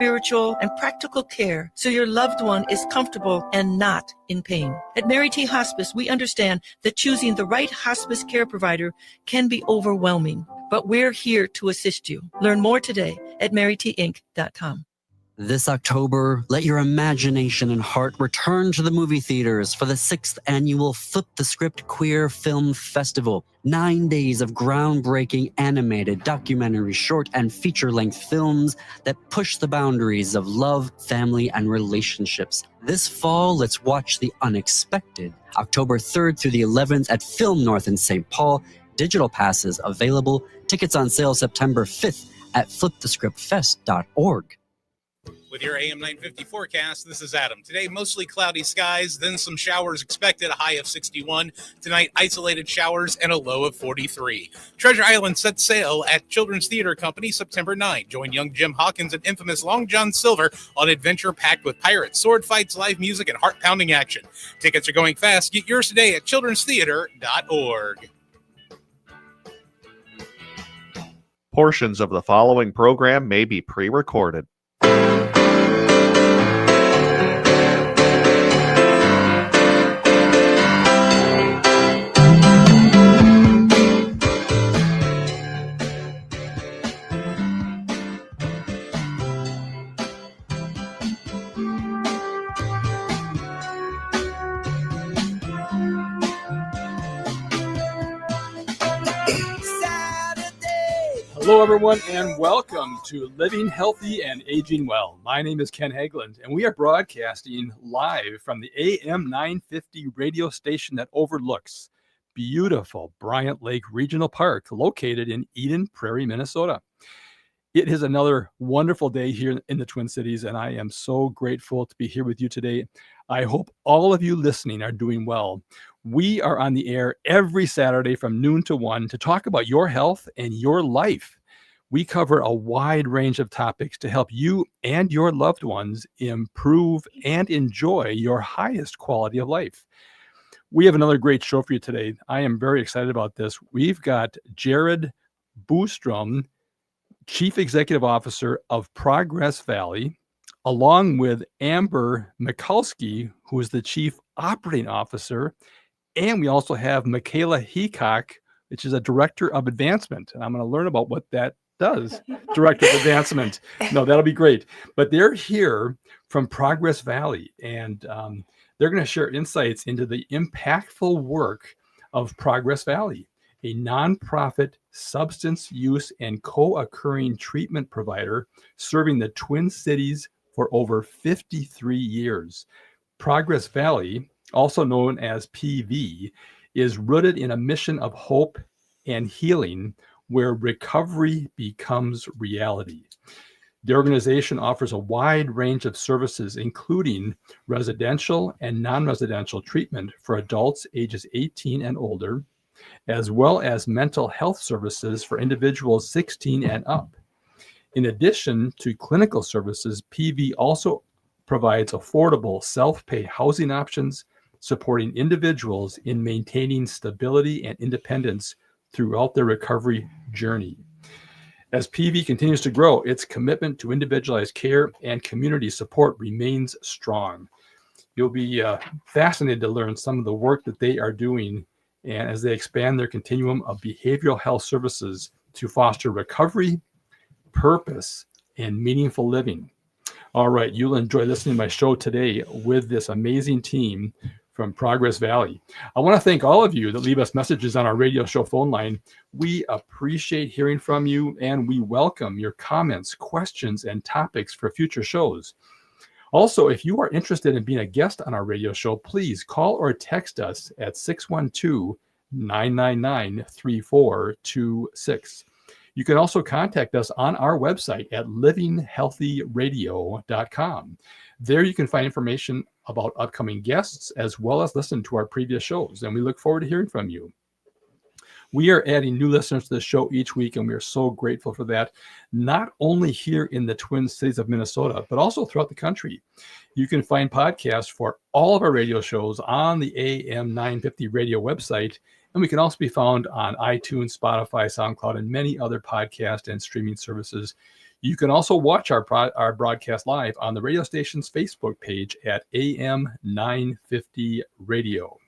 spiritual, and practical care so your loved one is comfortable and not in pain. At Mary T. Hospice, we understand that choosing the right hospice care provider can be overwhelming, but we're here to assist you. Learn more today at marytinc.com. This October, let your imagination and heart return to the movie theaters for the 6th annual Flip the Script Queer Film Festival. 9 days of groundbreaking animated, documentary, short, and feature-length films that push the boundaries of love, family, and relationships. This fall, let's watch the unexpected. October 3rd through the 11th at Film North in St. Paul. Digital passes available. Tickets on sale September 5th at flipthescriptfest.org. With your AM 950 forecast, this is Adam. Today, mostly cloudy skies, then some showers expected, a high of 61. Tonight, isolated showers and a low of 43. Treasure Island sets sail at Children's Theater Company September 9. Join young Jim Hawkins and infamous Long John Silver on adventure packed with pirates, sword fights, live music, and heart-pounding action. Tickets are going fast. Get yours today at childrenstheater.org. Portions of the following program may be pre-recorded. Hello, everyone, and welcome to Living Healthy and Aging Well. My name is Ken Haglind, and we are broadcasting live from the AM 950 radio station that overlooks beautiful Bryant Lake Regional Park, located in Eden Prairie, Minnesota. It is another wonderful day here in the Twin Cities, and I am so grateful to be here with you today. I hope all of you listening are doing well. We are on the air every Saturday from noon to 1 to talk about your health and your life. We cover a wide range of topics to help you and your loved ones improve and enjoy your highest quality of life. We have another great show for you today. I am very excited about this. We've got Jared Bostrom, Chief Executive Officer of Progress Valley, along with Amber Michalski, who is the Chief Operating Officer. And we also have Michaela Heacock, which is a Director of Advancement. And I'm going to learn about what that does, Director of Advancement. No, that'll be great. But they're here from Progress Valley, and they're going to share insights into the impactful work of Progress Valley, a nonprofit substance use and co-occurring treatment provider serving the Twin Cities for over 53 years. Progress Valley, also known as PV, is rooted in a mission of hope and healing where recovery becomes reality. The organization offers a wide range of services, including residential and non-residential treatment for adults ages 18 and older, as well as mental health services for individuals 16 and up. In addition to clinical services, PV also provides affordable self-pay housing options, supporting individuals in maintaining stability and independence throughout their recovery journey. As PV continues to grow, its commitment to individualized care and community support remains strong. You'll be fascinated to learn some of the work that they are doing, and as they expand their continuum of behavioral health services to foster recovery, purpose, and meaningful living. All right, you'll enjoy listening to my show today with this amazing team from Progress Valley. I want to thank all of you that leave us messages on our radio show phone line. We appreciate hearing from you, and we welcome your comments, questions, and topics for future shows. Also, if you are interested in being a guest on our radio show, please call or text us at 612-999-3426. You can also contact us on our website at livinghealthyradio.com. There you can find information about upcoming guests as well as listen to our previous shows, and we look forward to hearing from you. We are adding new listeners to the show each week, and we are so grateful for that, not only here in the Twin Cities of Minnesota, but also throughout the country. You can find podcasts for all of our radio shows on the AM 950 radio website, and we can also be found on iTunes, Spotify, SoundCloud, and many other podcast and streaming services. You can also watch our broadcast live on the radio station's Facebook page at AM 950 Radio.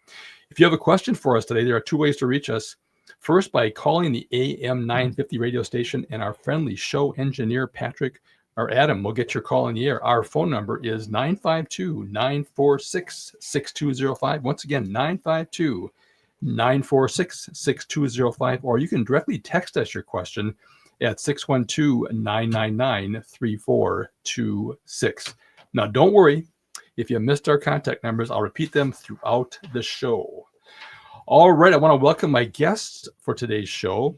If you have a question for us today, there are two ways to reach us. First, by calling the AM 950 radio station, and our friendly show engineer, Patrick or Adam, will get your call in the air. Our phone number is 952-946-6205. Once again, 952-946-6205. Or you can directly text us your question at 612-999-3426. Now, don't worry. If you missed our contact numbers, I'll repeat them throughout the show. All right, I want to welcome my guests for today's show.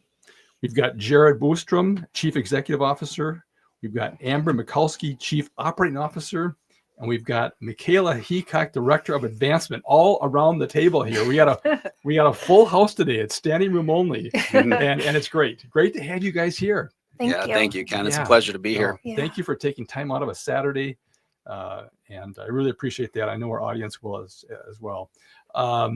We've got Jared Bostrom, Chief Executive Officer. We've got Amber Michalski, Chief Operating Officer. And we've got Michaela Heacock, Director of Advancement, all around the table here. We got a full house today. It's standing room only, and it's great. Great to have you guys here. Thank you, Ken. It's a pleasure to be here. Thank you for taking time out of a Saturday, and I really appreciate that. I know our audience will as well. All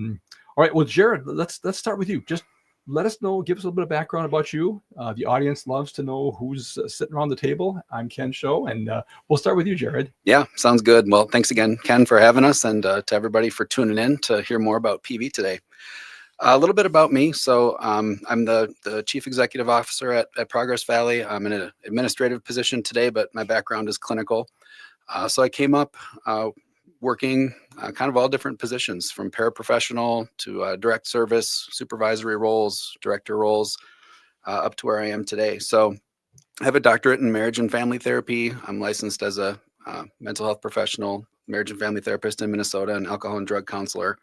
right, well, Jared, let's start with you. Just let us know, give us a little bit of background about you. The audience loves to know who's sitting around the table. I'm Ken Show, and we'll start with you, Jared. Yeah, sounds good. Well, thanks again, Ken, for having us, and to everybody for tuning in to hear more about PV today. A little bit about me. So I'm the Chief Executive Officer at Progress Valley. I'm in an administrative position today, but my background is clinical. So I came up working kind of all different positions, from paraprofessional to direct service, supervisory roles, director roles, up to where I am today. So I have a doctorate in marriage and family therapy. I'm licensed as a mental health professional, marriage and family therapist in Minnesota, and alcohol and drug counselor.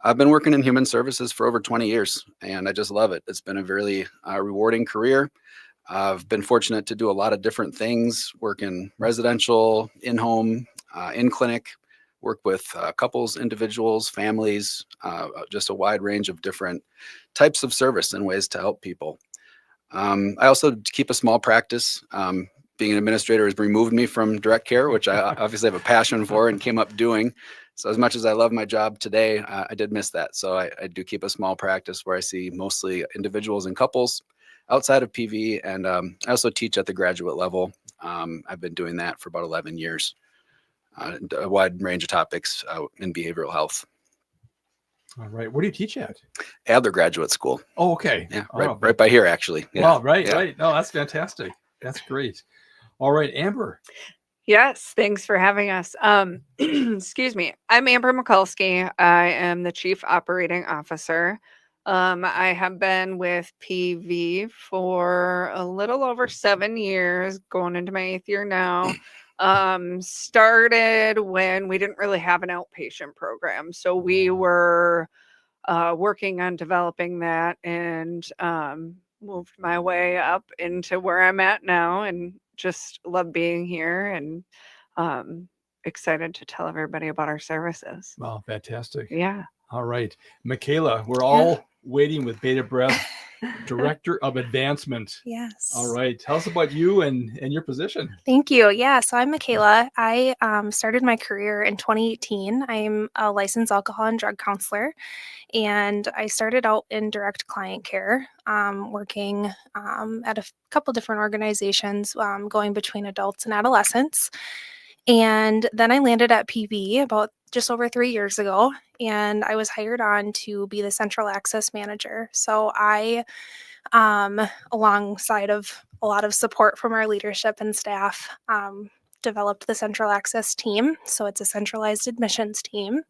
I've been working in human services for over 20 years, and I just love it. It's been a really rewarding career. I've been fortunate to do a lot of different things, work in residential, in-home, in-clinic, work with couples, individuals, families, just a wide range of different types of service and ways to help people. I also keep a small practice. Being an administrator has removed me from direct care, which I obviously have a passion for and came up doing. So as much as I love my job today, I did miss that. So I do keep a small practice where I see mostly individuals and couples outside of PV. And I also teach at the graduate level. I've been doing that for about 11 years. A wide range of topics in behavioral health. All right. Where do you teach at? Adler Graduate School. Oh, okay. Yeah, right by here, actually. Yeah. Wow, right. No, that's fantastic. That's great. All right, Amber. Yes, thanks for having us. Excuse me. I'm Amber Michalski. I am the Chief Operating Officer. I have been with PV for a little over 7 years, going into my 8th year now. Started when we didn't really have an outpatient program. So we were working on developing that, and moved my way up into where I'm at now, and just love being here, and excited to tell everybody about our services. Wow, fantastic. Yeah. All right. Michaela, we're all waiting with bated breath. Director of Advancement. Yes. All right. Tell us about you and your position. Thank you. Yeah. So I'm Michaela. I started my career in 2018. I'm a licensed alcohol and drug counselor, and I started out in direct client care, working at a couple different organizations, going between adults and adolescents. And then I landed at PV about just over 3 years ago, and I was hired on to be the central access manager. So I, alongside of a lot of support from our leadership and staff, developed the central access team. So it's a centralized admissions team.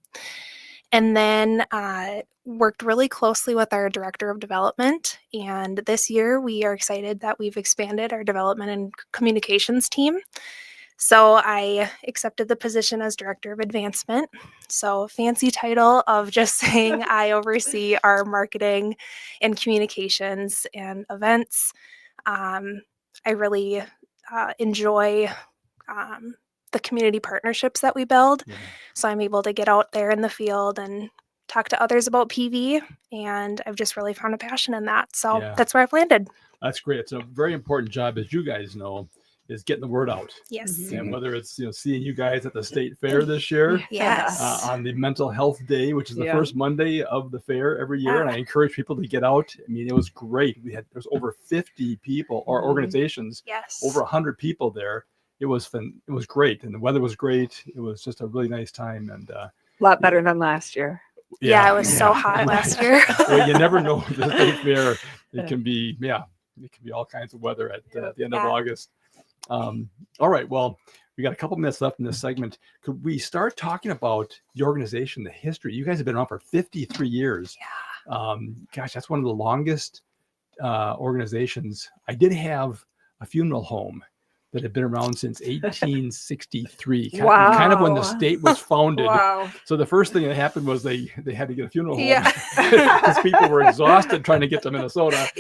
And then worked really closely with our director of development. And this year we are excited that we've expanded our development and communications team. So I accepted the position as director of advancement. So fancy title of just saying I oversee our marketing and communications and events. I really enjoy the community partnerships that we build. Yeah. So I'm able to get out there in the field and talk to others about PV, and I've just really found a passion in that. So that's where I've landed. That's great. It's a very important job, as you guys know. is getting the word out. Yes. And whether it's seeing you guys at the state fair this year, Yes. on the mental health day, which is the first Monday of the fair every year, and I encourage people to get out. I mean, it was great. There's over 50 people or organizations, over 100 people there. It was fun. It was great, and the weather was great. It was just a really nice time, and a lot better than last year. Yeah, it was so hot last year. Well, you never know the state fair. It can be all kinds of weather at the end of August. All right, well, we got a couple minutes left in this segment. Could we start talking about the organization, the history? You guys have been around for 53 years. Gosh, that's one of the longest organizations. I did have a funeral home that had been around since 1863, kind of when the state was founded. So the first thing that happened was they had to get a funeral home because people were exhausted trying to get to Minnesota.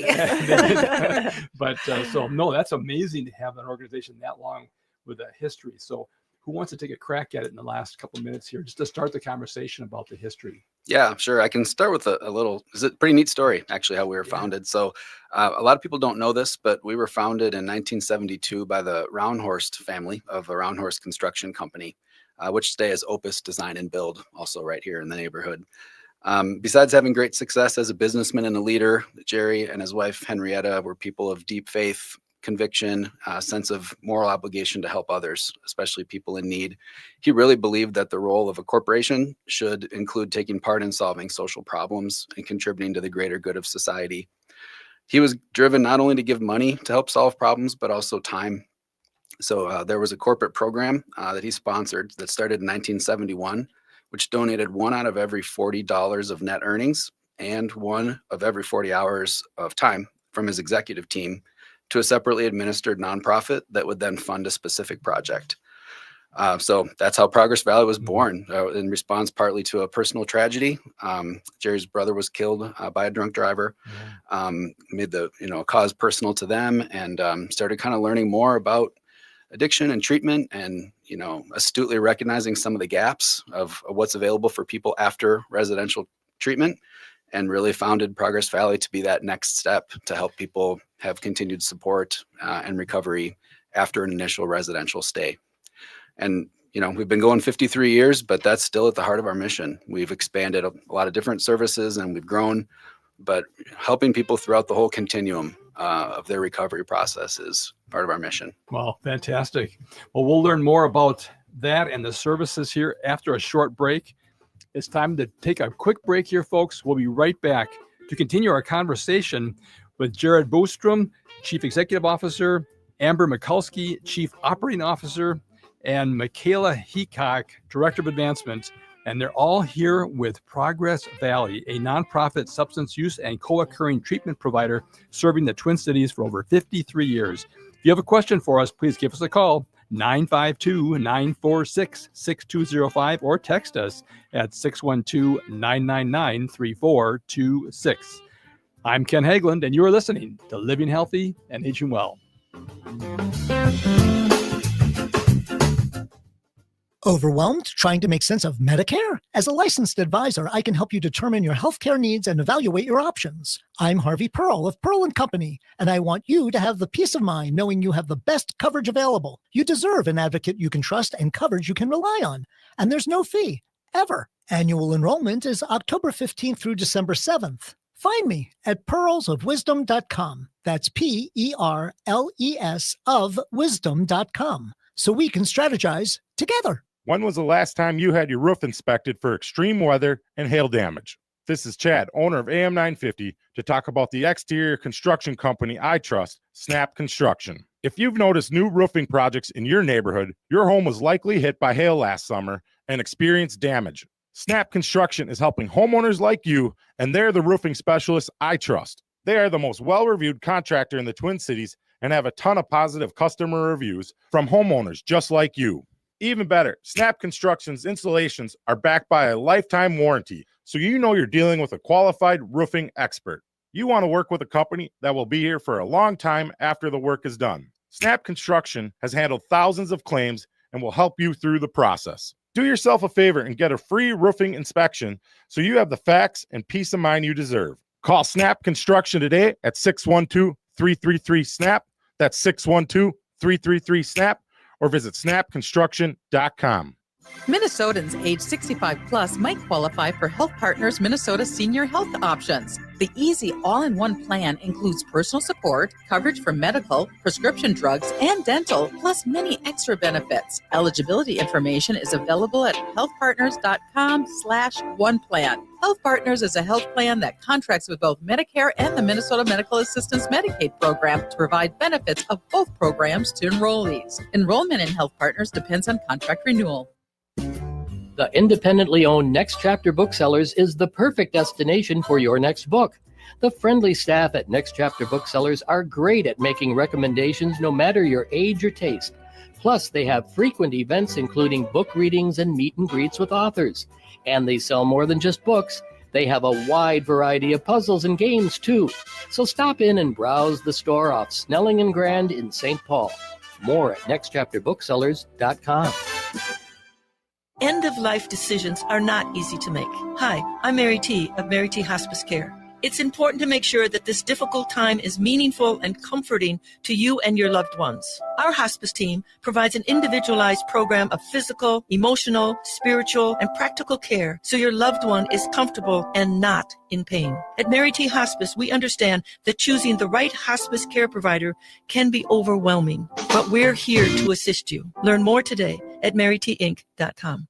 So no, that's amazing to have an organization that long with a history. So who wants to take a crack at it in the last couple of minutes here, just to start the conversation about the history? Yeah, sure. I can start with a little, it's a pretty neat story, actually, how we were founded. So a lot of people don't know this, but we were founded in 1972 by the Roundhorst family of a Roundhorst construction company, which today is Opus Design and Build, also right here in the neighborhood. Besides having great success as a businessman and a leader, Jerry and his wife, Henrietta, were people of deep faith, conviction, sense of moral obligation to help others, especially people in need. He really believed that the role of a corporation should include taking part in solving social problems and contributing to the greater good of society. He was driven not only to give money to help solve problems, but also time. So there was a corporate program that he sponsored that started in 1971, which donated 1 out of every $40 of net earnings and 1 of every 40 hours of time from his executive team to a separately administered nonprofit that would then fund a specific project. So that's how Progress Valley was born, in response partly to a personal tragedy. Jerry's brother was killed by a drunk driver, made the cause personal to them, and started kind of learning more about addiction and treatment, and astutely recognizing some of the gaps of what's available for people after residential treatment, and really founded Progress Valley to be that next step to help people have continued support and recovery after an initial residential stay. And, we've been going 53 years, but that's still at the heart of our mission. We've expanded a lot of different services and we've grown, but helping people throughout the whole continuum of their recovery process is part of our mission. Well, fantastic. Well, we'll learn more about that and the services here after a short break. It's time to take a quick break here, folks. We'll be right back to continue our conversation with Jared Bostrom, Chief Executive Officer, Amber Michalski, Chief Operating Officer, and Michaela Heacock, Director of Advancement. And they're all here with Progress Valley, a nonprofit substance use and co-occurring treatment provider serving the Twin Cities for over 53 years. If you have a question for us, please give us a call, 952-946-6205, or text us at 612-999-3426. I'm Ken Haglind, and you are listening to Living Healthy and Aging Well. Overwhelmed trying to make sense of Medicare? As a licensed advisor, I can help you determine your healthcare needs and evaluate your options. I'm Harvey Pearl of Pearl & Company, and I want you to have the peace of mind knowing you have the best coverage available. You deserve an advocate you can trust and coverage you can rely on. And there's no fee, ever. Annual enrollment is October 15th through December 7th. Find me at pearlsofwisdom.com. That's PERLES of wisdom.com. So we can strategize together. When was the last time you had your roof inspected for extreme weather and hail damage? This is Chad, owner of AM 950, to talk about the exterior construction company I trust, Snap Construction. If you've noticed new roofing projects in your neighborhood, your home was likely hit by hail last summer and experienced damage. Snap Construction is helping homeowners like you, and they're the roofing specialists I trust. They are the most well-reviewed contractor in the Twin Cities and have a ton of positive customer reviews from homeowners just like you. Even better, Snap Construction's installations are backed by a lifetime warranty, so you know you're dealing with a qualified roofing expert. You want to work with a company that will be here for a long time after the work is done. Snap Construction has handled thousands of claims and will help you through the process. Do yourself a favor and get a free roofing inspection so you have the facts and peace of mind you deserve. Call Snap Construction today at 612-333-SNAP. That's 888-333-SNAP or visit snapconstruction.com. Minnesotans age 65 plus might qualify for Health Partners Minnesota Senior Health Options. The easy all-in-one plan includes personal support, coverage for medical, prescription drugs, and dental, plus many extra benefits. Eligibility information is available at healthpartners.com/oneplan. Health Partners is a health plan that contracts with both Medicare and the Minnesota Medical Assistance Medicaid program to provide benefits of both programs to enrollees. Enrollment in Health Partners depends on contract renewal. The independently owned Next Chapter Booksellers is the perfect destination for your next book. The friendly staff at Next Chapter Booksellers are great at making recommendations no matter your age or taste. Plus, they have frequent events including book readings and meet and greets with authors. And they sell more than just books. They have a wide variety of puzzles and games, too. So stop in and browse the store off Snelling and Grand in St. Paul. More at nextchapterbooksellers.com. End-of-life decisions are not easy to make. Hi, I'm Mary T. of Mary T. Hospice Care. It's important to make sure that this difficult time is meaningful and comforting to you and your loved ones. Our hospice team provides an individualized program of physical, emotional, spiritual, and practical care so your loved one is comfortable and not in pain. At Mary T. Hospice, we understand that choosing the right hospice care provider can be overwhelming, but we're here to assist you. Learn more today at marytinc.com.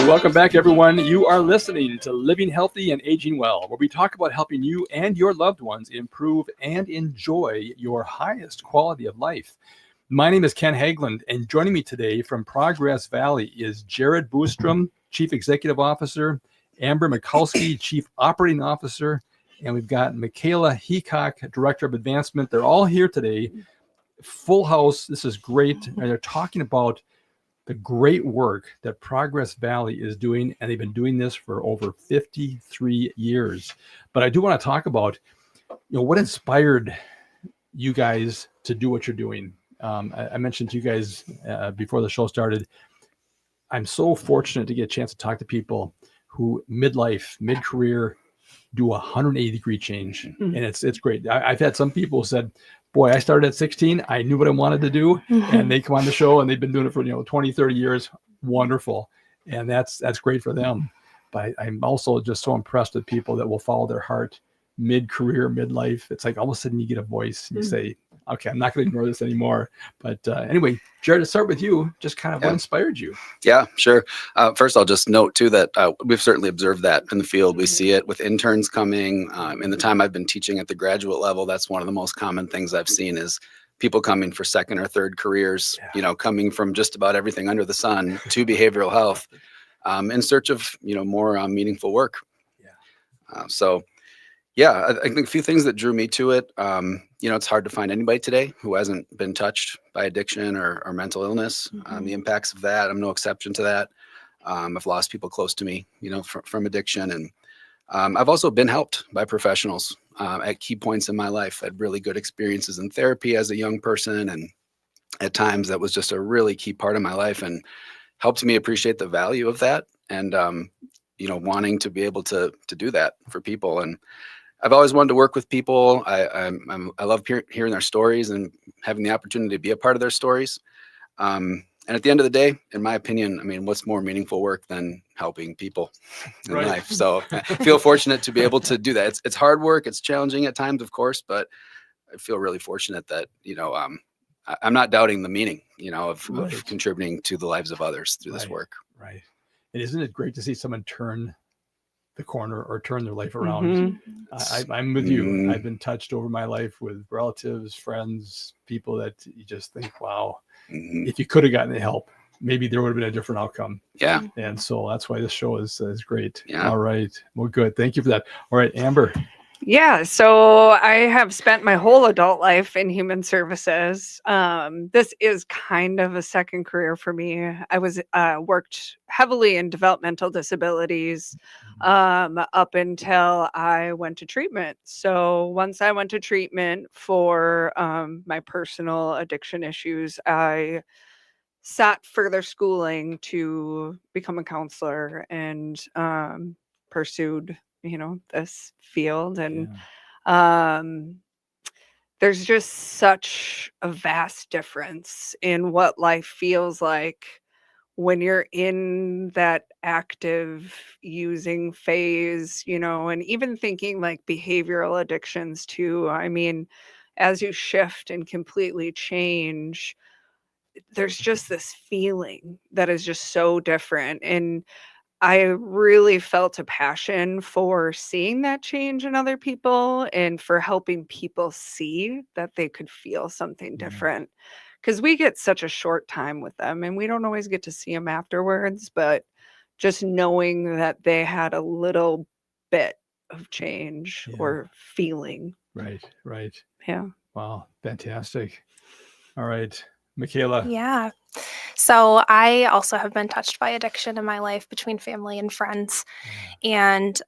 Welcome back, everyone. You are listening to Living Healthy and Aging Well, where we talk about helping you and your loved ones improve and enjoy your highest quality of life. My name is Ken Haglind, and joining me today from Progress Valley is Jared Bostrom, Chief Executive Officer, Amber Michalski, Chief Operating Officer, and we've got Michaela Heacock, Director of Advancement. They're all here today. Full house. This is great. And they're talking about the great work that Progress Valley is doing, and they've been doing this for over 53 years. But I do want to talk about, what inspired you guys to do what you're doing. I mentioned to you guys before the show started, I'm so fortunate to get a chance to talk to people who midlife, mid-career, do a 180-degree change, and it's great. I've had some people who said, boy, I started at 16. I knew what I wanted to do. And they come on the show and they've been doing it for, 20, 30 years. Wonderful. And that's great for them. But I'm also just so impressed with people that will follow their heart mid-career, midlife. It's like all of a sudden you get a voice and you say, okay, I'm not going to ignore this anymore. But anyway, Jared, to start with you, just kind of what inspired you? Yeah, sure. First, I'll just note too that we've certainly observed that in the field. We see it with interns coming. In the time I've been teaching at the graduate level, that's one of the most common things I've seen is people coming for second or third careers, coming from just about everything under the sun to behavioral health in search of, more meaningful work. I think a few things that drew me to it. It's hard to find anybody today who hasn't been touched by addiction or mental illness. The impacts of that, I'm no exception to that. I've lost people close to me, from addiction. And I've also been helped by professionals at key points in my life. I had really good experiences in therapy as a young person. And at times that was just a really key part of my life and helped me appreciate the value of that. And, wanting to be able to do that for people. And I've always wanted to work with people. I love hearing their stories and having the opportunity to be a part of their stories. And at the end of the day, in my opinion, what's more meaningful work than helping people in life? So I feel fortunate to be able to do that. It's hard work. It's challenging at times, of course, but I feel really fortunate that, I'm not doubting the meaning, of contributing to the lives of others through this work. Right. And isn't it great to see someone turn the corner or turn their life around? I'm with you. I've been touched over my life with relatives, friends, people that you just think, wow, if you could have gotten the help, maybe there would have been a different outcome. Yeah. And so that's why this show is great. Yeah. All right. Well, good. Thank you for that. All right, Amber. Yeah, so I have spent my whole adult life in human services. This is kind of a second career for me. I was worked heavily in developmental disabilities up until I went to treatment. So once I went to treatment for my personal addiction issues, I sought further schooling to become a counselor and pursued, this field. And um, there's just such a vast difference in what life feels like when you're in that active using phase, and even thinking like behavioral addictions too. I mean, as you shift and completely change, there's just this feeling that is just so different. And I really felt a passion for seeing that change in other people and for helping people see that they could feel something different. Because we get such a short time with them and we don't always get to see them afterwards, but just knowing that they had a little bit of change or feeling. Right. Yeah. Wow. Fantastic. All right. Michaela. Yeah. So I also have been touched by addiction in my life between family and friends. And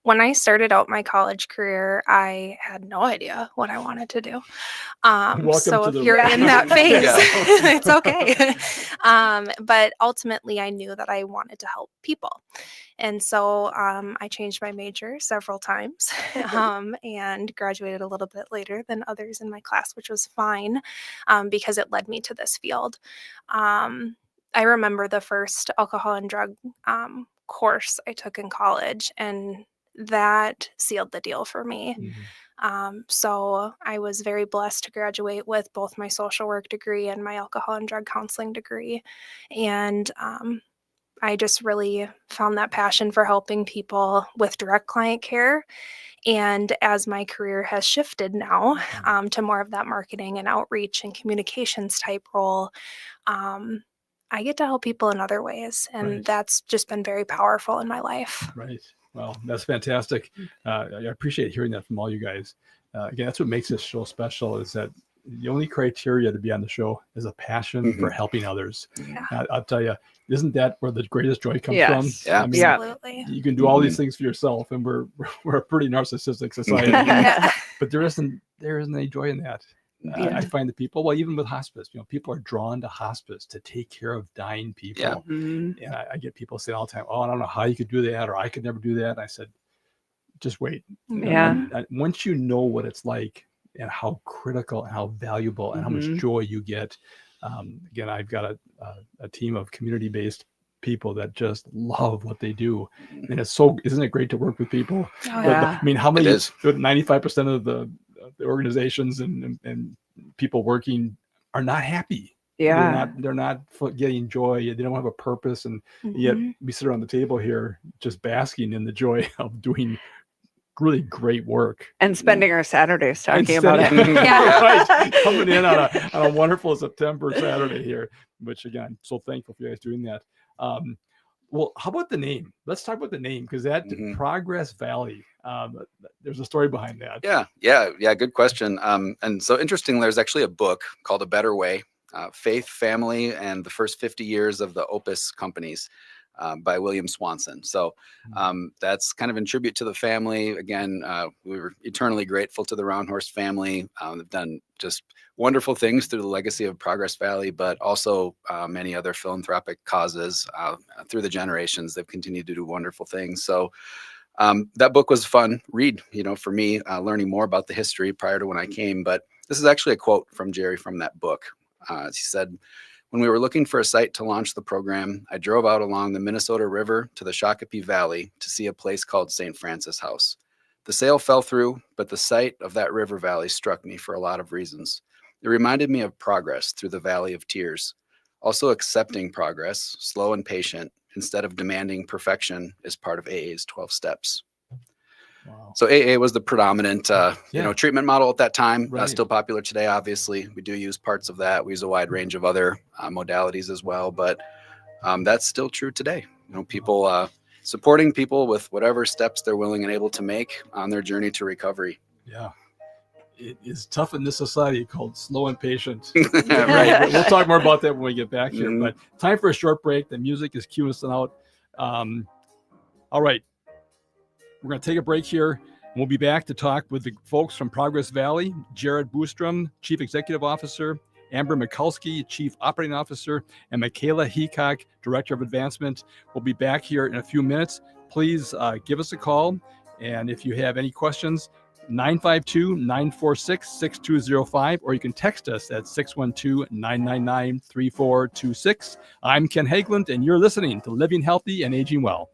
when I started out my college career, I had no idea what I wanted to do. So if you're in that phase, it's okay. But ultimately, I knew that I wanted to help people. And so I changed my major several times and graduated a little bit later than others in my class, which was fine because it led me to this field. I remember the first alcohol and drug course I took in college, and that sealed the deal for me. So I was very blessed to graduate with both my social work degree and my alcohol and drug counseling degree. And I just really found that passion for helping people with direct client care. And as my career has shifted now to more of that marketing and outreach and communications type role, I get to help people in other ways. And that's just been very powerful in my life. Right. Well, that's fantastic. I appreciate hearing that from all you guys. Again, that's what makes this show special, is that the only criteria to be on the show is a passion for helping others. I'll tell you, isn't that where the greatest joy comes from? Yeah, I mean, absolutely. You can do all these things for yourself, and we're a pretty narcissistic society. But there isn't any joy in that. I find that people, well, even with hospice, people are drawn to hospice to take care of dying people. And I get people saying all the time, "Oh, I don't know how you could do that," or "I could never do that." And I said, just wait. Once you know what it's like and how critical and how valuable and how much joy you get. Again, I've got a team of community-based people that just love what they do. And isn't it great to work with people? I mean, how many, 95% of the organizations and people working are not happy. They're not getting joy. They don't have a purpose. And yet we sit around the table here just basking in the joy of doing really great work and spending our Saturdays talking about it. Right. Coming in on a wonderful September Saturday here, which again, I'm so thankful for you guys doing that. Well, how about the name? Let's talk about the name, because that Progress Valley, there's a story behind that. Yeah. Good question. And so interestingly, there's actually a book called A Better Way, Faith, Family, and the First 50 Years of the Opus Companies. By William Swanson. So that's kind of in tribute to the family. Again, we were eternally grateful to the Roundhorse family. They've done just wonderful things through the legacy of Progress Valley, but also many other philanthropic causes through the generations. They've continued to do wonderful things. So that book was a fun read, for me, learning more about the history prior to when I came. But this is actually a quote from Jerry from that book. He said, "When we were looking for a site to launch the program, I drove out along the Minnesota River to the Shakopee Valley to see a place called St. Francis House. The sale fell through, but the sight of that river valley struck me for a lot of reasons. It reminded me of progress through the Valley of Tears. Also accepting progress, slow and patient, instead of demanding perfection, is part of AA's 12 steps." Wow. So AA was the predominant, treatment model at that time. Still popular today, obviously. We do use parts of that. We use a wide range of other modalities as well, but that's still true today. People supporting people with whatever steps they're willing and able to make on their journey to recovery. Yeah. It is tough in this society called slow and patient. Right. We'll talk more about that when we get back here. Mhm. But time for a short break. The music is cueing us out. All right. We're going to take a break here. We'll be back to talk with the folks from Progress Valley, Jared Bostrom, Chief Executive Officer, Amber Michalski, Chief Operating Officer, and Michaela Heacock, Director of Advancement. We'll be back here in a few minutes. Please give us a call. And if you have any questions, 952-946-6205, or you can text us at 612-999-3426. I'm Ken Haglind, and you're listening to Living Healthy and Aging Well.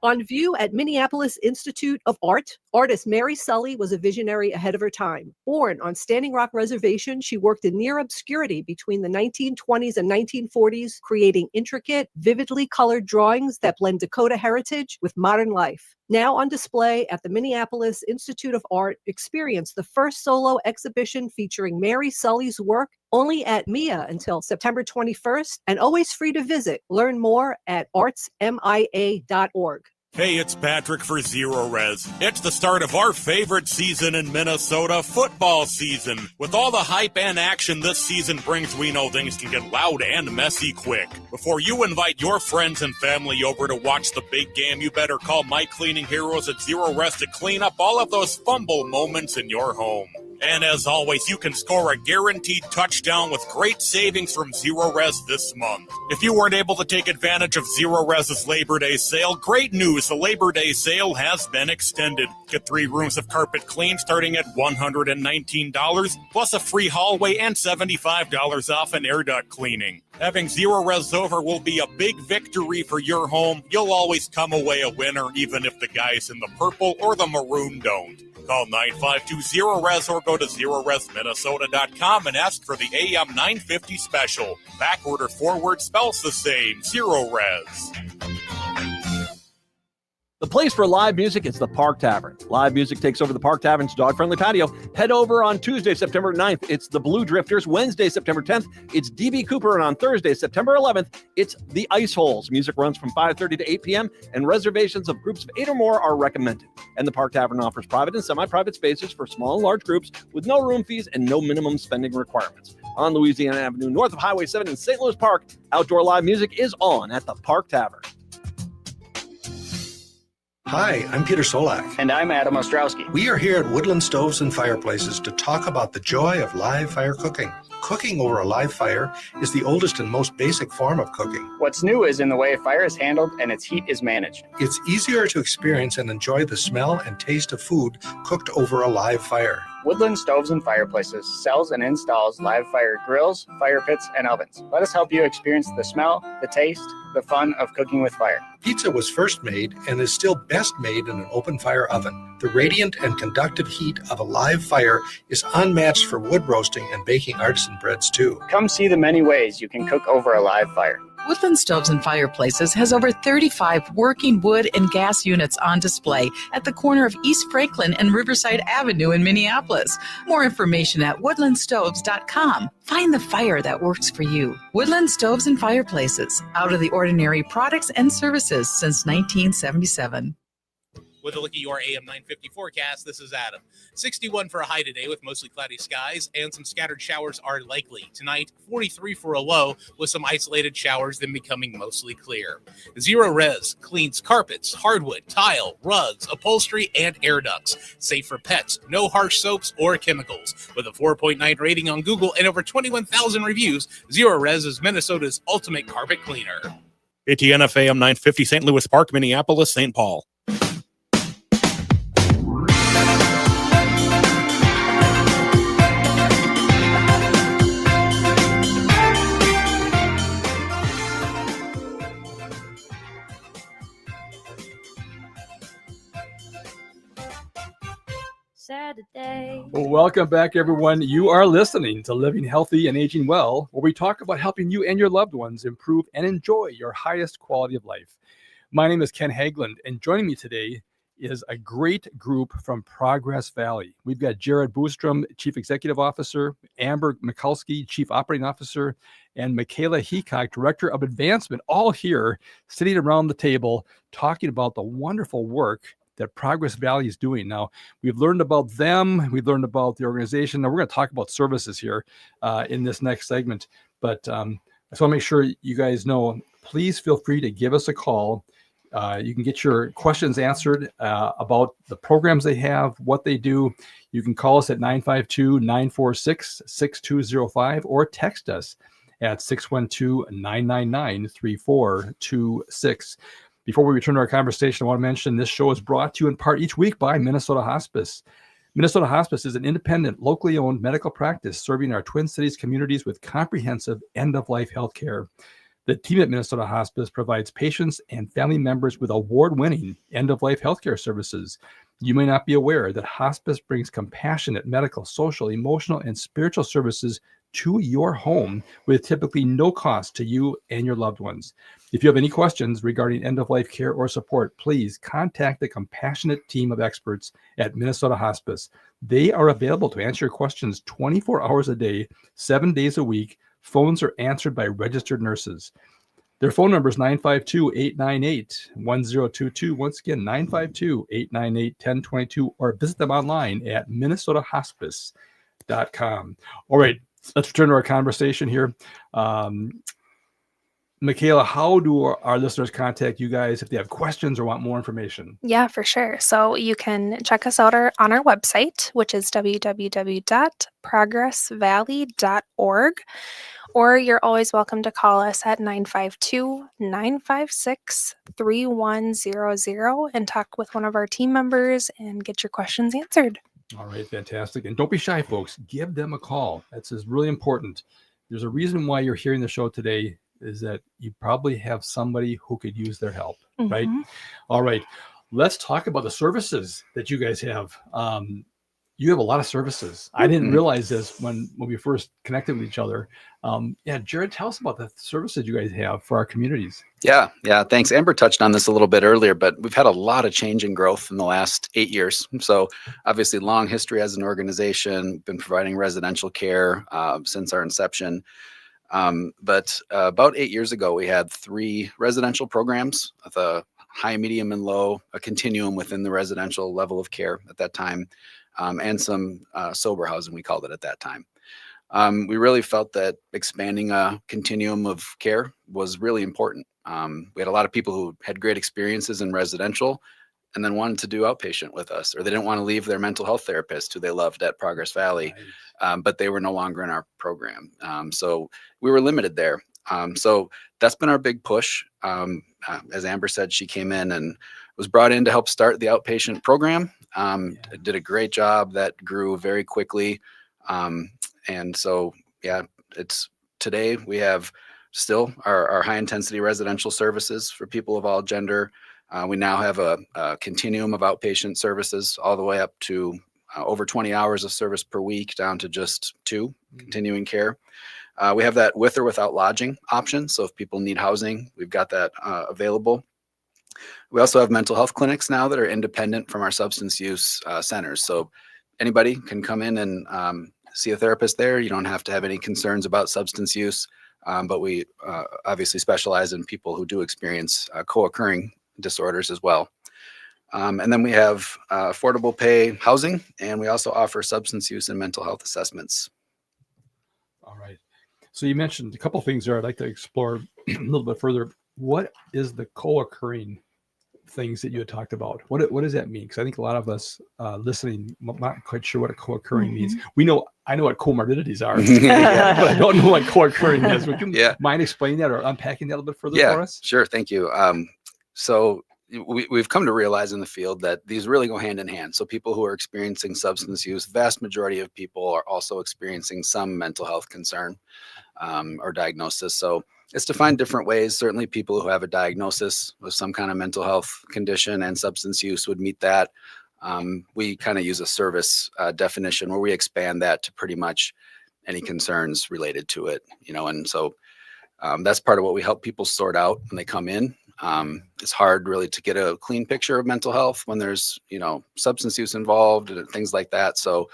On view at Minneapolis Institute of Art, artist Mary Sully was a visionary ahead of her time. Born on Standing Rock Reservation, she worked in near obscurity between the 1920s and 1940s, creating intricate, vividly colored drawings that blend Dakota heritage with modern life. Now on display at the Minneapolis Institute of Art, experience the first solo exhibition featuring Mary Sully's work, only at MIA until September 21st, and always free to visit. Learn more at artsmia.org. Hey, it's Patrick for Zero Res. It's the start of our favorite season in Minnesota, football season. With all the hype and action this season brings, we know things can get loud and messy quick. Before you invite your friends and family over to watch the big game, you better call my cleaning heroes at Zero Res to clean up all of those fumble moments in your home. And as always, you can score a guaranteed touchdown with great savings from Zero Res this month. If you weren't able to take advantage of Zero Res's Labor Day sale, great news, the Labor Day sale has been extended. Get 3 rooms of carpet clean starting at $119, plus a free hallway and $75 off an air duct cleaning. Having Zero Res over will be a big victory for your home. You'll always come away a winner, even if the guys in the purple or the maroon don't. Call 952-0-RES or go to ZeroResMinnesota.com and ask for the AM 950 special. Backward or forward spells the same. Zero Res. The place for live music is the Park Tavern. Live music takes over the Park Tavern's dog-friendly patio. Head over on Tuesday, September 9th. It's the Blue Drifters. Wednesday, September 10th, it's D.B. Cooper. And on Thursday, September 11th, it's the Ice Holes. Music runs from 5:30 to 8 p.m., and reservations of groups of 8 or more are recommended. And the Park Tavern offers private and semi-private spaces for small and large groups with no room fees and no minimum spending requirements. On Louisiana Avenue, north of Highway 7 in St. Louis Park, outdoor live music is on at the Park Tavern. Hi, I'm Peter Solak. And I'm Adam Ostrowski. We are here at Woodland Stoves and Fireplaces to talk about the joy of live fire cooking. Cooking over a live fire is the oldest and most basic form of cooking. What's new is in the way fire is handled and its heat is managed. It's easier to experience and enjoy the smell and taste of food cooked over a live fire. Woodland Stoves and Fireplaces sells and installs live fire grills, fire pits, and ovens. Let us help you experience the smell, the taste, the fun of cooking with fire. Pizza was first made and is still best made in an open fire oven. The radiant and conductive heat of a live fire is unmatched for wood roasting and baking artisan breads too. Come see the many ways you can cook over a live fire. Woodland Stoves and Fireplaces has over 35 working wood and gas units on display at the corner of East Franklin and Riverside Avenue in Minneapolis. More information at woodlandstoves.com. Find the fire that works for you. Woodland Stoves and Fireplaces, out of the ordinary products and services since 1977. With a look at your AM 950 forecast, this is Adam. 61 for a high today with mostly cloudy skies and some scattered showers are likely. Tonight, 43 for a low with some isolated showers then becoming mostly clear. Zero Res cleans carpets, hardwood, tile, rugs, upholstery, and air ducts. Safe for pets, no harsh soaps or chemicals. With a 4.9 rating on Google and over 21,000 reviews, Zero Res is Minnesota's ultimate carpet cleaner. ATNF AM 950 St. Louis Park, Minneapolis, St. Paul. Saturday. Well, welcome back, everyone. You are listening to Living Healthy and Aging Well, where we talk about helping you and your loved ones improve and enjoy your highest quality of life. My name is Ken Haglind, and joining me today is a great group from Progress Valley. We've got Jared Bostrom, Chief Executive Officer, Amber Michalski, Chief Operating Officer, and Michaela Heacock, Director of Advancement, all here sitting around the table talking about the wonderful work that Progress Valley is doing. Now, we've learned about them, we've learned about the organization. Now, we're going to talk about services here in this next segment, but I just want to make sure you guys know, please feel free to give us a call. You can get your questions answered about the programs they have, what they do. You can call us at 952-946-6205 or text us at 612-999-3426. Before we return to our conversation, I want to mention this show is brought to you in part each week by Minnesota Hospice. Minnesota Hospice is an independent, locally owned medical practice serving our Twin Cities communities with comprehensive end-of-life health care. The team at Minnesota Hospice provides patients and family members with award-winning end-of-life healthcare services. You may not be aware that hospice brings compassionate medical, social, emotional, and spiritual services to your home with typically no cost to you and your loved ones. If you have any questions regarding end-of-life care or support, please contact the compassionate team of experts at Minnesota Hospice. They are available to answer your questions 24 hours a day, 7 days a week. Phones are answered by registered nurses. Their phone number is 952-898-1022. Once again, 952-898-1022, or visit them online at minnesotahospice.com. All right, let's return to our conversation here. Michaela, how do our listeners contact you guys if they have questions or want more information? Yeah, for sure. So you can check us out on our website, which is www.progressvalley.org. Or you're always welcome to call us at 952-956-3100 and talk with one of our team members and get your questions answered. All right, fantastic. And don't be shy, folks. Give them a call. That's really important. There's a reason why you're hearing the show today, is that you probably have somebody who could use their help, right? All right, let's talk about the services that you guys have. You have a lot of services. I didn't realize this when we first connected with each other. Jared, tell us about the services you guys have for our communities. Yeah, thanks. Amber touched on this a little bit earlier, but we've had a lot of change and growth in the last 8 years. So obviously long history as an organization, been providing residential care since our inception. But about 8 years ago, we had 3 residential programs with a high, medium, and low, a continuum within the residential level of care at that time, and some sober housing, we called it at that time. We really felt that expanding a continuum of care was really important. We had a lot of people who had great experiences in residential and then wanted to do outpatient with us, or they didn't want to leave their mental health therapist who they loved at Progress Valley, but they were no longer in our program. So we were limited there. So that's been our big push. As Amber said, she came in and was brought in to help start the outpatient program. Did a great job. That grew very quickly. And so, it's today we have still our high intensity residential services for people of all gender. We now have a continuum of outpatient services all the way up to over 20 hours of service per week down to just 2 continuing care. We have that with or without lodging option. So if people need housing, we've got that available. We also have mental health clinics now that are independent from our substance use centers. So anybody can come in and see a therapist there. You don't have to have any concerns about substance use, but we obviously specialize in people who do experience co-occurring disorders as well. And then we have affordable pay housing, and we also offer substance use and mental health assessments. All right. So you mentioned a couple of things there I'd like to explore a little bit further. What is the co-occurring things that you had talked about? What does that mean? Because I think a lot of us listening, I'm not quite sure what a co-occurring means. I know what comorbidities are, but I don't know what co-occurring is. Would you mind explaining that or unpacking that a little bit further for us? Sure. Thank you. So we've come to realize in the field that these really go hand in hand. So people who are experiencing substance use, vast majority of people are also experiencing some mental health concern or diagnosis. So it's defined different ways. Certainly people who have a diagnosis with some kind of mental health condition and substance use would meet that. We kind of use a service definition where we expand that to pretty much any concerns related to it, and so that's part of what we help people sort out when they come in. It's hard really to get a clean picture of mental health when there's, substance use involved and things like that. So,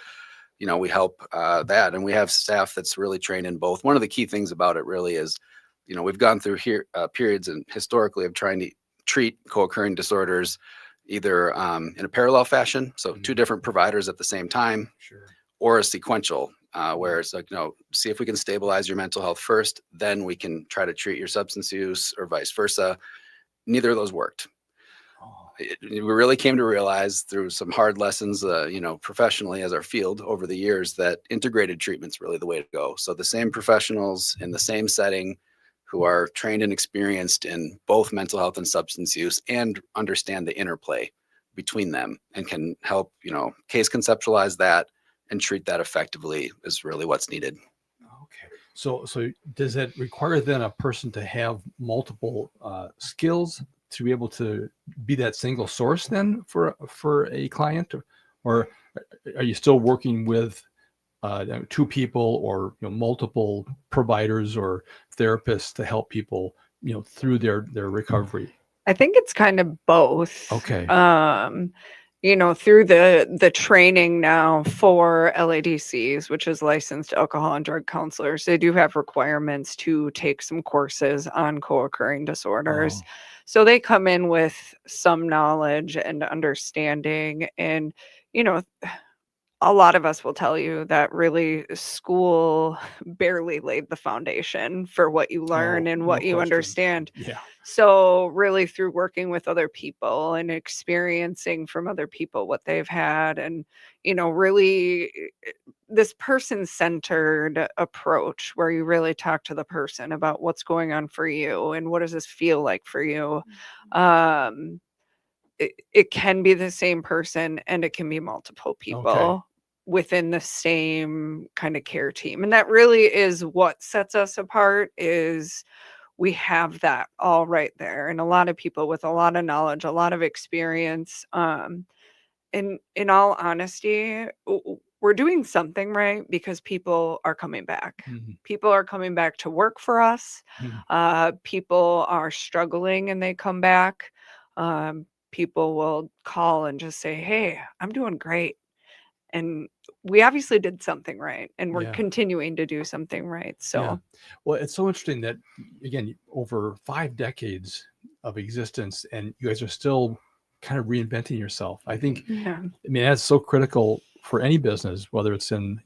we help that, and we have staff that's really trained in both. One of the key things about it really is, we've gone through here periods and historically of trying to treat co-occurring disorders either in a parallel fashion, so two different providers at the same time, or a sequential, where it's like, see if we can stabilize your mental health first, then we can try to treat your substance use, or vice versa. Neither of those worked. We really came to realize through some hard lessons, professionally as our field over the years, that integrated treatment's really the way to go. So the same professionals in the same setting who are trained and experienced in both mental health and substance use and understand the interplay between them and can help, case conceptualize that and treat that effectively is really what's needed. So does that require then a person to have multiple skills to be able to be that single source then for a client, or are you still working with two people or multiple providers or therapists to help people through their recovery? I think it's kind of both. Okay. Through the training now for LADCs, which is licensed alcohol and drug counselors, they do have requirements to take some courses on co-occurring disorders. So they come in with some knowledge and understanding, and a lot of us will tell you that really school barely laid the foundation for what you learn and what you understand. Yeah. So really through working with other people and experiencing from other people what they've had, and, really this person-centered approach where you really talk to the person about what's going on for you and what does this feel like for you. It can be the same person and it can be multiple people within the same kind of care team. And that really is what sets us apart, is we have that all right there. And a lot of people with a lot of knowledge, a lot of experience. In all honesty, we're doing something right because people are coming back. People are coming back to work for us. People are struggling and they come back. People will call and just say, "Hey, I'm doing great." And we obviously did something right, and we're continuing to do something right. So, well, it's so interesting that, again, over 5 decades of existence, and you guys are still kind of reinventing yourself. I think, that's so critical for any business, whether it's in,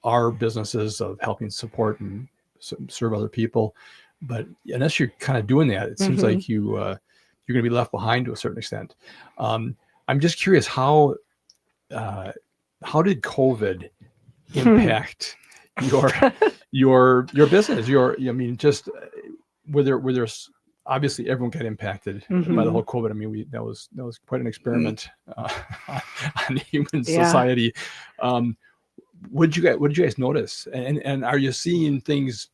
our businesses of helping support and serve other people. But unless you're kind of doing that, it seems like you're going to be left behind to a certain extent. I'm just curious, how did COVID impact your business? Were there obviously everyone got impacted by the whole COVID. That was quite an experiment on human society. What did you guys notice? And are you seeing things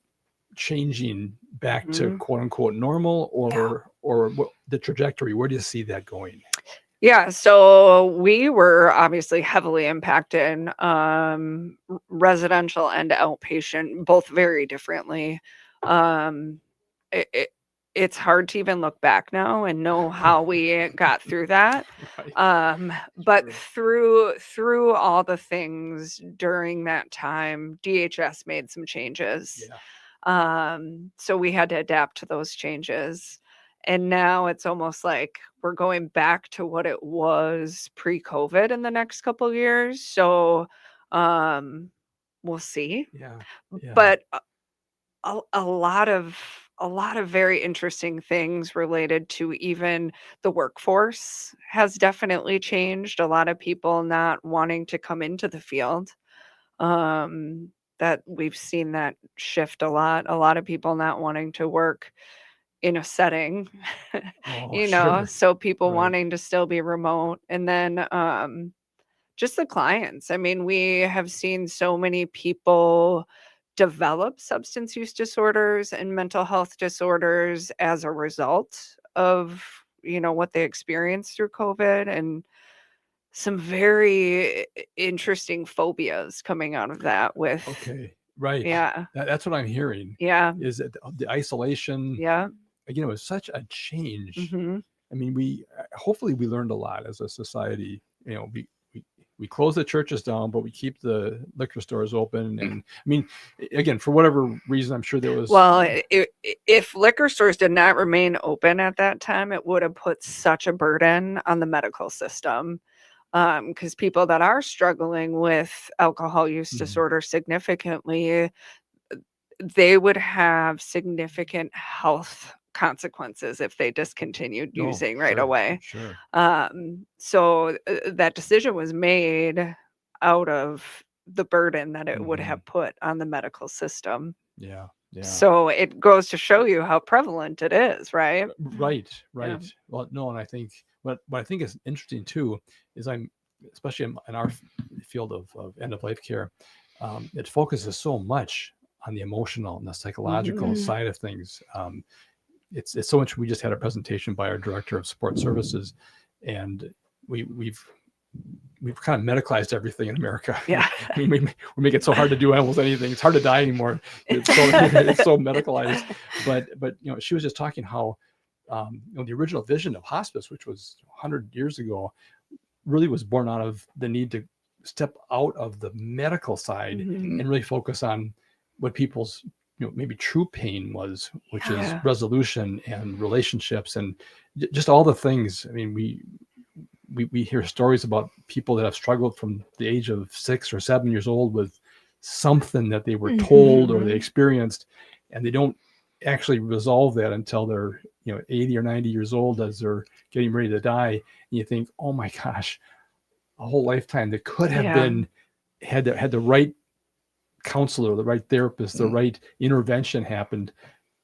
changing back to quote unquote normal, or what, the trajectory? Where do you see that going? Yeah, so we were obviously heavily impacted, residential and outpatient, both very differently. It's hard to even look back now and know how we got through that. But through all the things during that time, DHS made some changes. So we had to adapt to those changes. And now it's almost like we're going back to what it was pre-COVID in the next couple of years. So we'll see. But a lot of very interesting things related to even the workforce has definitely changed. A lot of people not wanting to come into the field. That we've seen that shift a lot. A lot of people not wanting to work in a setting, so people wanting to still be remote. And then just the clients. We have seen so many people develop substance use disorders and mental health disorders as a result of, what they experienced through COVID, and some very interesting phobias coming out of that with Right. Yeah. That's what I'm hearing. Yeah. Is that the isolation? Yeah. again, it was such a change. Mhm. I mean, hopefully we learned a lot as a society. We close the churches down, but we keep the liquor stores open. And I mean, again, for whatever reason, I'm sure there was. Well, if liquor stores did not remain open at that time, it would have put such a burden on the medical system. Because people that are struggling with alcohol use disorder significantly, they would have significant health consequences if they discontinued Oh, using right sure, away. sure. So that decision was made out of the burden that it would have put on the medical system. Yeah. So it goes to show you how prevalent it is, right? Right. Yeah. Well, no, and I think what I think is interesting too is especially in our field of end of life care, it focuses so much on the emotional and the psychological side of things. It's so much. We just had a presentation by our director of support services, and we've kind of medicalized everything in America. Yeah. I mean, we make it so hard to do almost anything. It's hard to die anymore. It's so medicalized. But she was just talking how the original vision of hospice, which was 100 years ago, really was born out of the need to step out of the medical side and really focus on what people's maybe true pain was, which is resolution and relationships and just all the things. I mean, we hear stories about people that have struggled from the age of 6 or 7 years old with something that they were told or they experienced, and they don't actually resolve that until they're 80 or 90 years old as they're getting ready to die. And you think, oh my gosh, a whole lifetime that could have been had the right counselor, the right therapist, the right intervention happened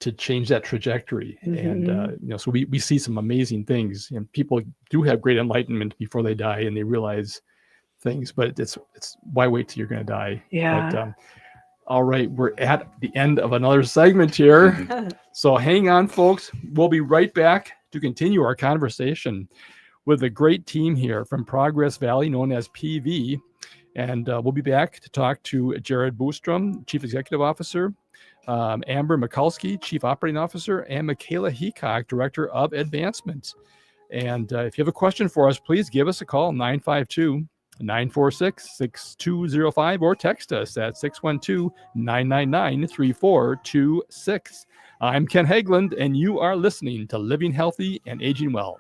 to change that trajectory. And so we see some amazing things, and people do have great enlightenment before they die and they realize things, but it's why wait till you're going to die? But, all right, we're at the end of another segment here. So hang on, folks. We'll be right back to continue our conversation with a great team here from Progress Valley, known as PV. And we'll be back to talk to Jared Bostrom, Chief Executive Officer, Amber Michalski, Chief Operating Officer, and Michaela Heacock, Director of Advancement. And if you have a question for us, please give us a call, 952-946-6205, or text us at 612-999-3426. I'm Ken Haglind, and you are listening to Living Healthy and Aging Well.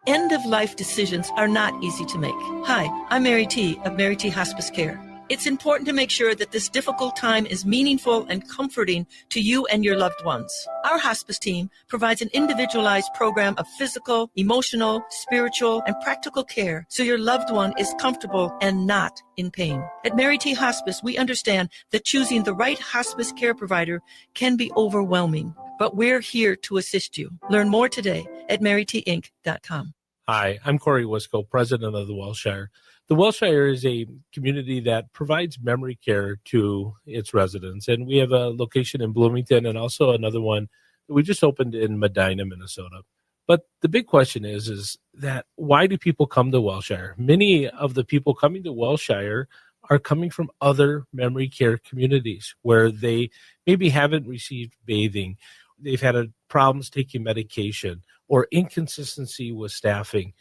End-of-life decisions are not easy to make. Hi, I'm Mary T. of Mary T. Hospice Care. It's important to make sure that this difficult time is meaningful and comforting to you and your loved ones. Our hospice team provides an individualized program of physical, emotional, spiritual, and practical care so your loved one is comfortable and not in pain. At Mary T. Hospice, we understand that choosing the right hospice care provider can be overwhelming, but we're here to assist you. Learn more today at marytinc.com. Hi, I'm Corey Wisco, president of the Welshire. The Welshire is a community that provides memory care to its residents, and we have a location in Bloomington and also another one that we just opened in Medina, Minnesota. But the big question is that why do people come to Welshire? Many of the people coming to Welshire are coming from other memory care communities where they maybe haven't received bathing, they've had problems taking medication, or inconsistency with staffing.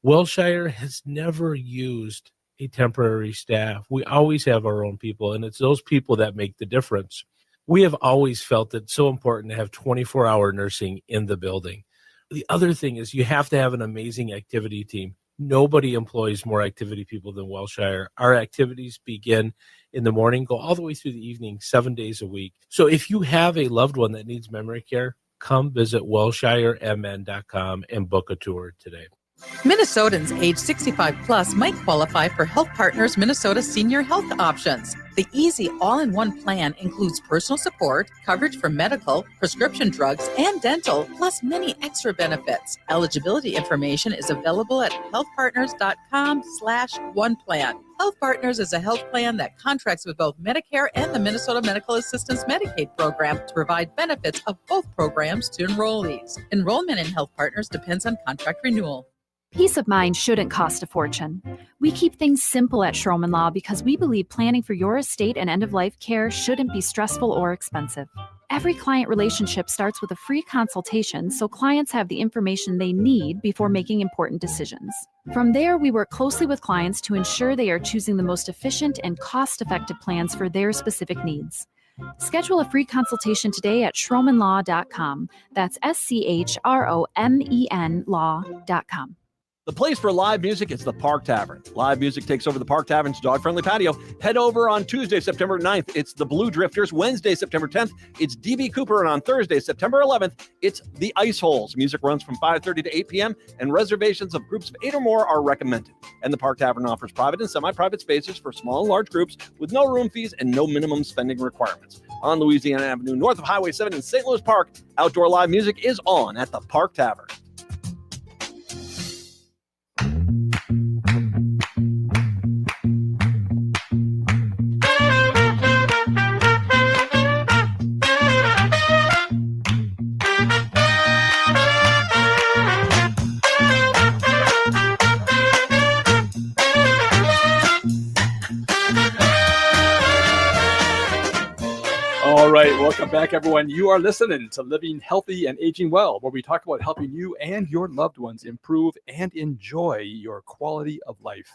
Welshire has never used a temporary staff. We always have our own people, and it's those people that make the difference. We have always felt it's so important to have 24-hour nursing in the building. The other thing is you have to have an amazing activity team. Nobody employs more activity people than Welshire. Our activities begin in the morning, go all the way through the evening, 7 days a week. So if you have a loved one that needs memory care, come visit welshiremn.com and book a tour today. Minnesotans age 65 plus might qualify for Health Partners Minnesota Senior Health Options. The easy all-in-one plan includes personal support, coverage for medical, prescription drugs, and dental, plus many extra benefits. Eligibility information is available at healthpartners.com/oneplan. Health Partners is a health plan that contracts with both Medicare and the Minnesota Medical Assistance Medicaid program to provide benefits of both programs to enrollees. Enrollment in Health Partners depends on contract renewal. Peace of mind shouldn't cost a fortune. We keep things simple at Schroman Law because we believe planning for your estate and end-of-life care shouldn't be stressful or expensive. Every client relationship starts with a free consultation so clients have the information they need before making important decisions. From there, we work closely with clients to ensure they are choosing the most efficient and cost-effective plans for their specific needs. Schedule a free consultation today at schromenlaw.com. That's SCHROMEN law.com. The place for live music is the Park Tavern. Live music takes over the Park Tavern's dog-friendly patio. Head over on Tuesday, September 9th. It's the Blue Drifters. Wednesday, September 10th. It's DB Cooper. And on Thursday, September 11th, it's the Ice Holes. Music runs from 5:30 to 8 p.m. and reservations of groups of 8 or more are recommended. And the Park Tavern offers private and semi-private spaces for small and large groups with no room fees and no minimum spending requirements. On Louisiana Avenue, north of Highway 7 in St. Louis Park, outdoor live music is on at the Park Tavern. All right, welcome back, everyone. You are listening to Living Healthy and Aging Well, where we talk about helping you and your loved ones improve and enjoy your quality of life.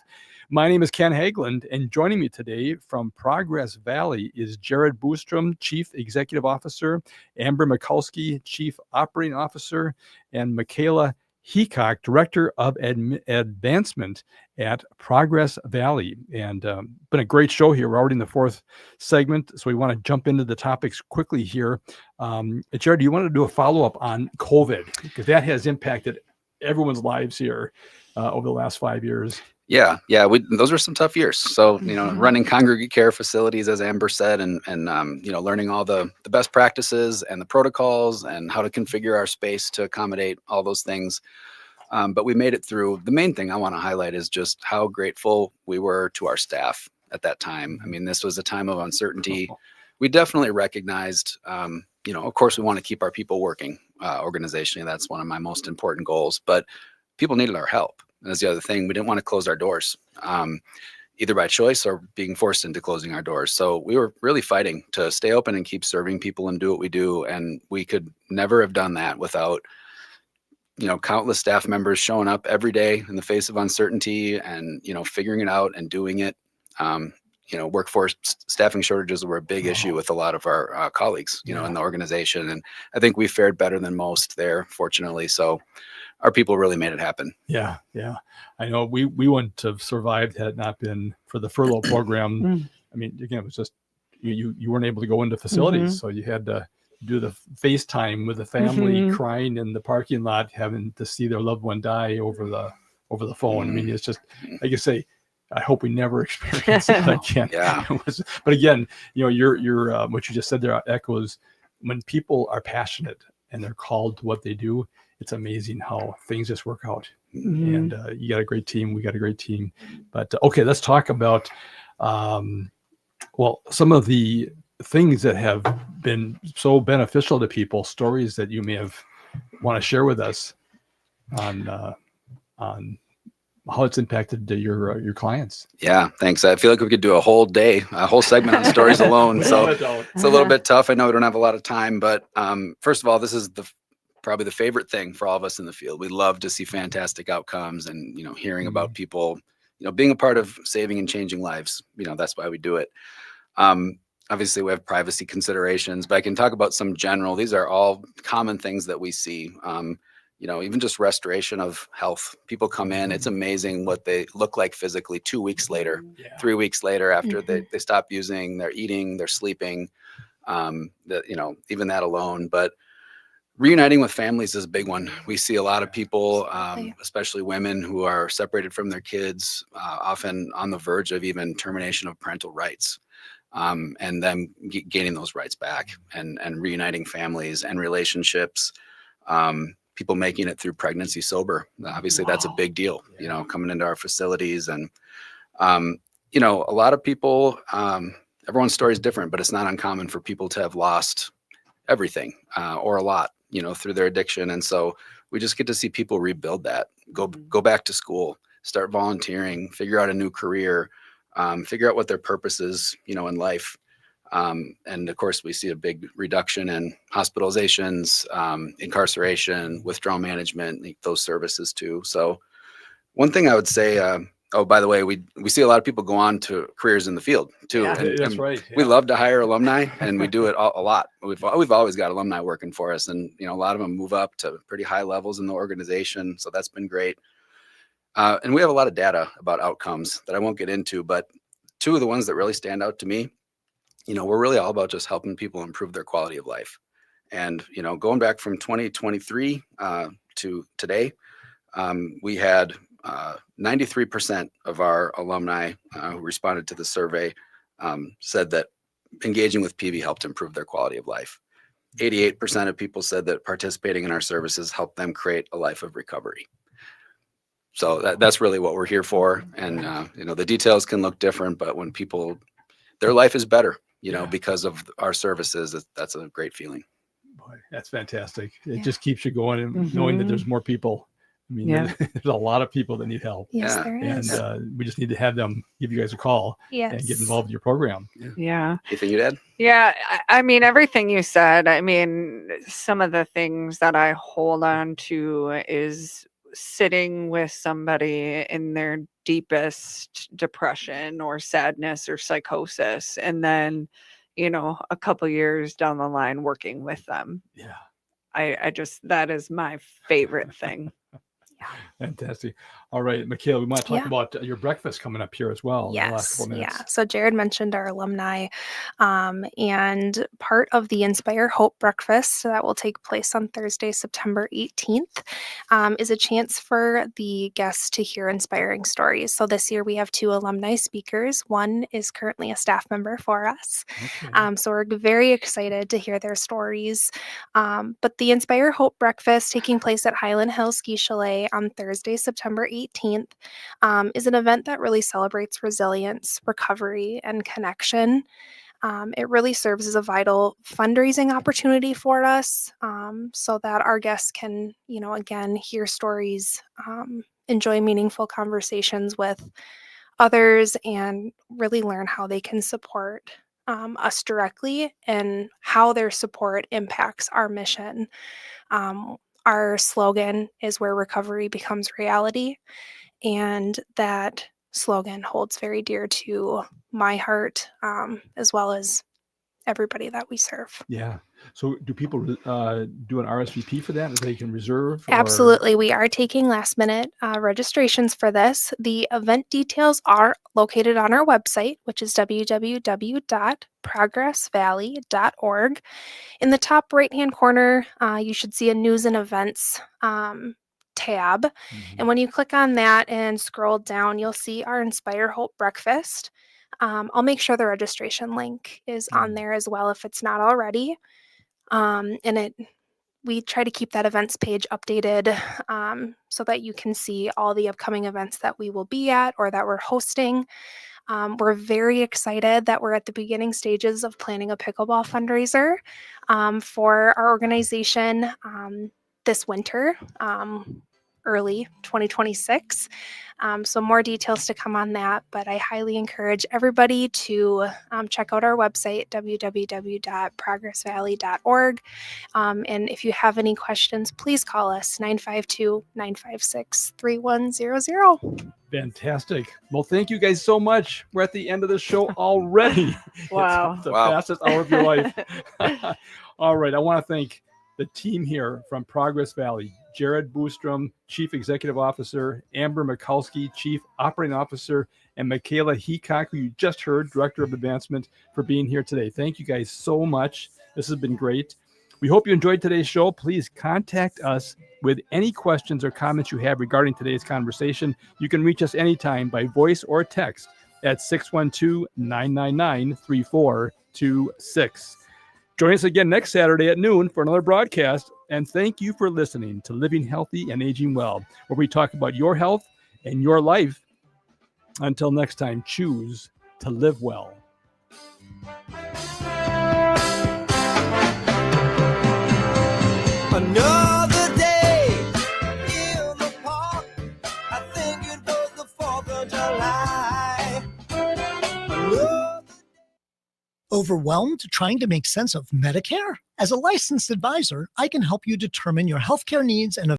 My name is Ken Haglind, and joining me today from Progress Valley is Jared Bostrom, Chief Executive Officer, Amber Michalski, Chief Operating Officer, and Michaela Heacock, Director of Advancement at Progress Valley. And been a great show here. We're already in the fourth segment, so we want to jump into the topics quickly here. Jared, do you want to do a follow-up on COVID? Because that has impacted everyone's lives here over the last 5 years. Yeah, those were some tough years. So, running congregate care facilities, as Amber said, and learning all the best practices and the protocols and how to configure our space to accommodate all those things. But we made it through. The main thing I want to highlight is just how grateful we were to our staff at that time. I mean, this was a time of uncertainty. We definitely recognized, of course, we want to keep our people working organizationally. That's one of my most important goals. But people needed our help. That's the other thing. We didn't want to close our doors, either by choice or being forced into closing our doors. So we were really fighting to stay open and keep serving people and do what we do. And we could never have done that without, countless staff members showing up every day in the face of uncertainty and, figuring it out and doing it. Workforce staffing shortages were a big issue with a lot of our colleagues, in the organization. And I think we fared better than most there, fortunately. So our people really made it happen. Yeah. I know we wouldn't have survived had it not been for the furlough program. I mean, again, it was just you weren't able to go into facilities, so you had to do the FaceTime with the family crying in the parking lot, having to see their loved one die over the phone. I mean, it's just, like you say, I hope we never experience that again. Yeah. But again, your what you just said there echoes when people are passionate and they're called to what they do. It's amazing how things just work out. And you got a great team. We got a great team. But okay, let's talk about some of the things that have been so beneficial to people, stories that you may have want to share with us on how it's impacted your clients. Yeah, thanks. I feel like we could do a whole segment on stories alone. So it's a little bit tough. I know we don't have a lot of time, but first of all, this is probably the favorite thing for all of us in the field. We love to see fantastic outcomes and, hearing about people, being a part of saving and changing lives. That's why we do it. Obviously we have privacy considerations, but I can talk about some general. These are all common things that we see. Even just restoration of health. People come in, it's amazing what they look like physically 2 weeks later, 3 weeks later after they stop using, they're eating, they're sleeping, even that alone. But reuniting with families is a big one. We see a lot of people, especially women who are separated from their kids, often on the verge of even termination of parental rights, and then gaining those rights back and reuniting families and relationships. People making it through pregnancy sober. Obviously, that's a big deal, coming into our facilities. And, a lot of people, everyone's story is different, but it's not uncommon for people to have lost everything or a lot, through their addiction. And so we just get to see people rebuild that, go back to school, start volunteering, figure out a new career, figure out what their purpose is, in life. And of course, we see a big reduction in hospitalizations, incarceration, withdrawal management, those services too. So one thing I would say, oh, by the way, we see a lot of people go on to careers in the field too. Yeah, that's right. We love to hire alumni, and we do it a lot. We've always got alumni working for us, and a lot of them move up to pretty high levels in the organization. So that's been great. And we have a lot of data about outcomes that I won't get into, but two of the ones that really stand out to me, we're really all about just helping people improve their quality of life. And, going back from 2023 to today, we had 93% of our alumni who responded to the survey said that engaging with PV helped improve their quality of life. 88% of people said that participating in our services helped them create a life of recovery. So that's really what we're here for. And, the details can look different, but when their life is better, because of our services, that's a great feeling. Boy, that's fantastic. It just keeps you going and knowing that there's more people. I mean, there's a lot of people that need help. Yes, there is. And we just need to have them give you guys a call and get involved in your program. Yeah. Anything you'd add? Yeah. I mean, everything you said, some of the things that I hold on to is sitting with somebody in their deepest depression or sadness or psychosis, and then, a couple years down the line working with them. Yeah. I just, that is my favorite thing. Fantastic. All right, Michaela, we want to talk about your breakfast coming up here as well. In the last couple minutes. Yeah. So Jared mentioned our alumni, and part of the Inspire Hope breakfast that will take place on Thursday, September 18th, is a chance for the guests to hear inspiring stories. So this year we have 2 alumni speakers. One is currently a staff member for us. Okay. So we're very excited to hear their stories. But the Inspire Hope breakfast taking place at Highland Hill Ski Chalet on Thursday, September 18th, is an event that really celebrates resilience, recovery, and connection. It really serves as a vital fundraising opportunity for us, so that our guests can, again, hear stories, enjoy meaningful conversations with others, and really learn how they can support us directly and how their support impacts our mission. Our slogan is where recovery becomes reality, and that slogan holds very dear to my heart, as well as everybody that we serve. Yeah. So do people do an RSVP for that, that they can reserve? Absolutely. We are taking last minute registrations for this. The event details are located on our website, which is www.progressvalley.org. In the top right-hand corner, you should see a news and events tab. And when you click on that and scroll down, you'll see our Inspire Hope breakfast. I'll make sure the registration link is on there as well if it's not already. We try to keep that events page updated, so that you can see all the upcoming events that we will be at or that we're hosting. We're very excited that we're at the beginning stages of planning a pickleball fundraiser for our organization this winter, early 2026. So more details to come on that, but I highly encourage everybody to check out our website, www.progressvalley.org. And if you have any questions, please call us 952-956-3100. Fantastic. Well, thank you guys so much. We're at the end of the show already. Wow. It's the fastest hour of your life. All right. I want to thank the team here from Progress Valley: Jared Bostrom, Chief Executive Officer; Amber Michalski, Chief Operating Officer; and Michaela Heacock, who you just heard, Director of Advancement, for being here today. Thank you guys so much. This has been great. We hope you enjoyed today's show. Please contact us with any questions or comments you have regarding today's conversation. You can reach us anytime by voice or text at 612-999-3426. Join us again next Saturday at noon for another broadcast. And thank you for listening to Living Healthy and Aging Well, where we talk about your health and your life. Until next time, choose to live well. Another day, Overwhelmed trying to make sense of Medicare? As a licensed advisor, I can help you determine your healthcare needs and